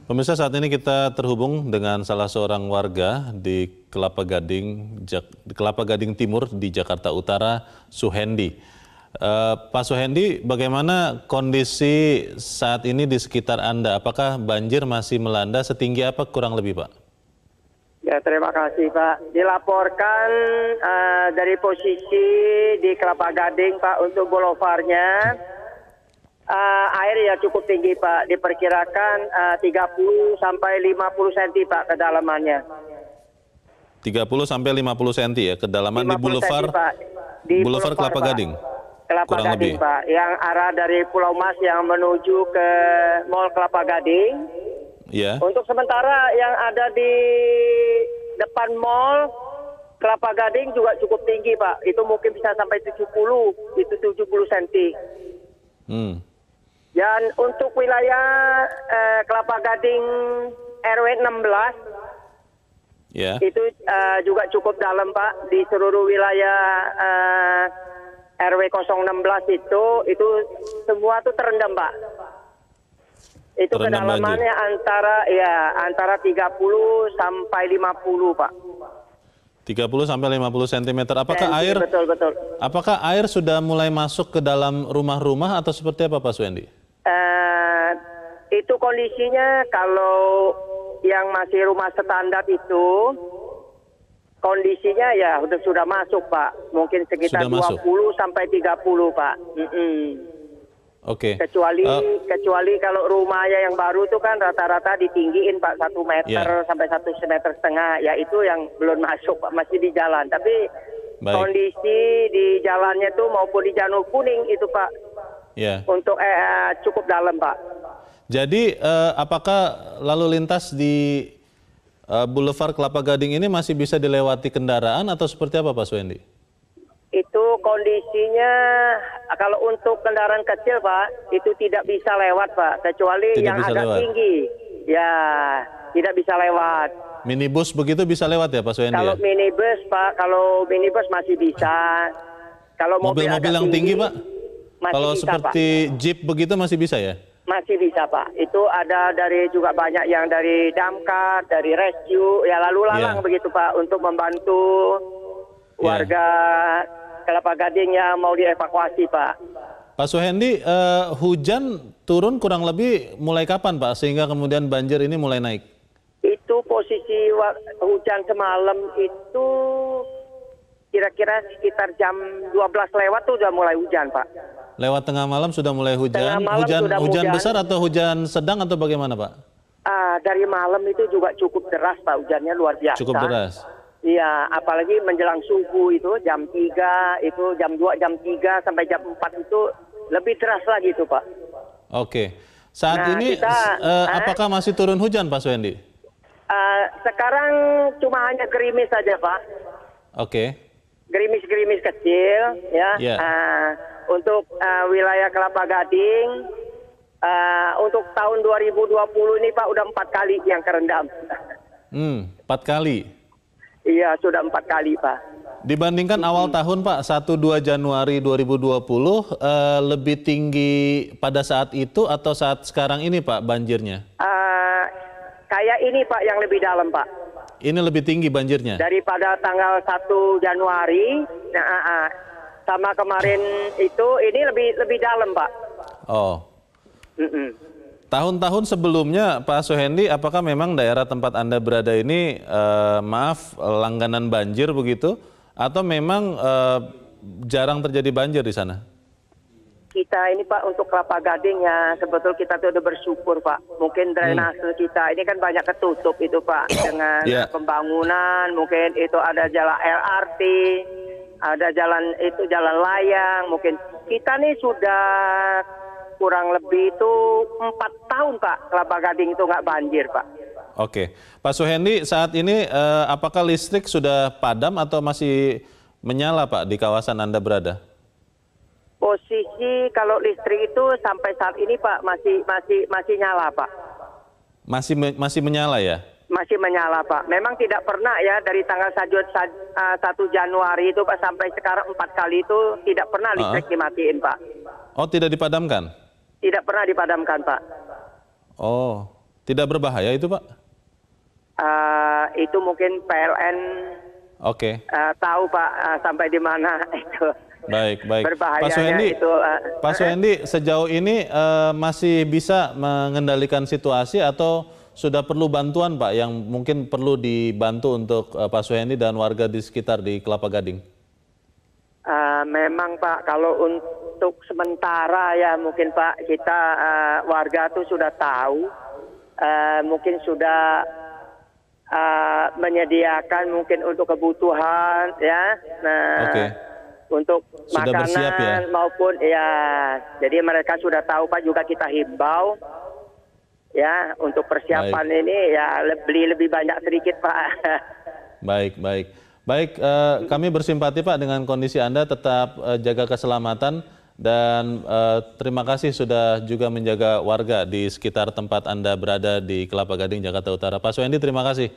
Pemirsa, saat ini kita terhubung dengan salah seorang warga di Kelapa Gading Timur di Jakarta Utara, Suhendi. Pak Suhendi, bagaimana kondisi saat ini di sekitar Anda? Apakah banjir masih melanda, setinggi apa kurang lebih, Pak? Ya, terima kasih, Pak. Dilaporkan dari posisi di Kelapa Gading, Pak, untuk boulevardnya. Air ya cukup tinggi, Pak. Diperkirakan 30 sampai 50 cm, Pak, kedalamannya. 30 sampai 50 cm ya, kedalaman di boulevard, di boulevard Kelapa Gading. Kelapa kurang Gading, lebih, Pak. Yang arah dari Pulau Mas yang menuju ke Mall Kelapa Gading. Ya. Untuk sementara yang ada di depan Mall Kelapa Gading juga cukup tinggi, Pak. Itu mungkin bisa sampai 70 cm. Dan untuk wilayah Kelapa Gading RW 16, ya, itu juga cukup dalam, Pak. Di seluruh wilayah RW 016 itu semua tuh terendam, Pak. Itu terendam kedalamannya antara 30 sampai 50, Pak. 30 sampai 50 cm. Apakah air Betul. Apakah air sudah mulai masuk ke dalam rumah-rumah atau seperti apa, Pak Suhendi? Itu kondisinya kalau yang masih rumah standar itu kondisinya ya sudah masuk, Pak. Mungkin sekitar 20 sampai 30, Pak. Oke. Kecuali kalau rumahnya yang baru itu kan rata-rata ditinggiin, Pak, 1 meter sampai 1,5 meter. Ya itu yang belum masuk, Pak, masih di jalan. Tapi kondisi di jalannya tuh maupun di Janur Kuning itu, Pak, untuk cukup dalam, Pak. Jadi apakah lalu lintas di Boulevard Kelapa Gading ini masih bisa dilewati kendaraan atau seperti apa, Pak Suhendi? Itu kondisinya kalau untuk kendaraan kecil, Pak, itu tidak bisa lewat, Pak, kecuali yang agak tinggi. Ya, tidak bisa lewat. Minibus begitu bisa lewat ya, Pak Suhendi? Kalau minibus, Pak, kalau minibus masih bisa. Kalau mobil-mobil yang tinggi, Pak? Kalau bisa, seperti Pak, Jeep begitu masih bisa ya? Masih bisa, Pak. Itu ada juga banyak yang dari damkar, dari rescue, ya lalu lalang begitu, Pak, untuk membantu warga Kelapa Gading yang mau dievakuasi, Pak. Pak Suhendi, hujan turun kurang lebih mulai kapan, Pak, sehingga kemudian banjir ini mulai naik? Itu posisi hujan semalam itu kira-kira sekitar jam 12 lewat tuh udah mulai hujan, Pak. Lewat tengah malam sudah mulai hujan. Hujan besar atau hujan sedang atau bagaimana, Pak? Dari malam itu juga cukup deras, Pak, hujannya luar biasa. Cukup deras. Iya, apalagi menjelang subuh itu jam 3, itu jam 2, jam 3 sampai jam 4 itu lebih deras lagi itu, Pak. Oke. Saat ini apakah masih turun hujan, Pak Suhendi? Sekarang cuma hanya gerimis saja, Pak. Oke. Gerimis-gerimis kecil, ya. Untuk wilayah Kelapa Gading, untuk tahun 2020 ini, Pak, udah 4 kali yang kerendam. 4 kali? Iya, sudah 4 kali, Pak. Dibandingkan awal tahun, Pak, 1-2 Januari 2020, lebih tinggi pada saat itu atau saat sekarang ini, Pak, banjirnya? Kayak ini, Pak, yang lebih dalam, Pak. Ini lebih tinggi banjirnya? Daripada tanggal 1 Januari, sama kemarin itu, ini lebih dalam, Pak. Oh. Tahun-tahun sebelumnya, Pak Suhendi, apakah memang daerah tempat Anda berada ini, langganan banjir begitu? Atau memang jarang terjadi banjir di sana? Kita ini, Pak, untuk Kelapa Gading ya, sebetulnya kita tuh udah bersyukur, Pak. Mungkin drainase kita ini kan banyak ketutup itu, Pak, dengan pembangunan. Mungkin itu ada jalan LRT, ada jalan layang. Mungkin kita nih sudah kurang lebih itu 4 tahun, Pak, Kelapa Gading itu nggak banjir, Pak. Oke, Pak Suhendi, saat ini apakah listrik sudah padam atau masih menyala, Pak, di kawasan Anda berada? Posisi kalau listrik itu sampai saat ini, Pak, masih nyala, Pak. Masih menyala ya? Masih menyala, Pak. Memang tidak pernah ya dari tanggal 1 Januari itu, Pak, sampai sekarang 4 kali itu tidak pernah listrik dimatiin, Pak. Oh, tidak dipadamkan? Tidak pernah dipadamkan, Pak. Oh, Tidak berbahaya itu, Pak? Itu mungkin PLN Oke. tahu Pak sampai di mana itu. Baik, baik. Berbahayanya itu. Pak Suhendi, sejauh ini masih bisa mengendalikan situasi atau sudah perlu bantuan, Pak, yang mungkin perlu dibantu untuk Pak Suhendi dan warga di sekitar di Kelapa Gading? Memang Pak, kalau untuk sementara ya mungkin Pak, kita warga tuh sudah tahu, mungkin sudah menyediakan mungkin untuk kebutuhan ya. Nah, untuk sudah makanan bersiap, ya? maupun ya, jadi mereka sudah tahu Pak, juga kita himbau ya untuk persiapan ini ya lebih banyak sedikit Pak. Baik, baik. Baik, kami bersimpati Pak dengan kondisi Anda, tetap jaga keselamatan dan terima kasih sudah juga menjaga warga di sekitar tempat Anda berada di Kelapa Gading, Jakarta Utara. Pak Suhendi, terima kasih.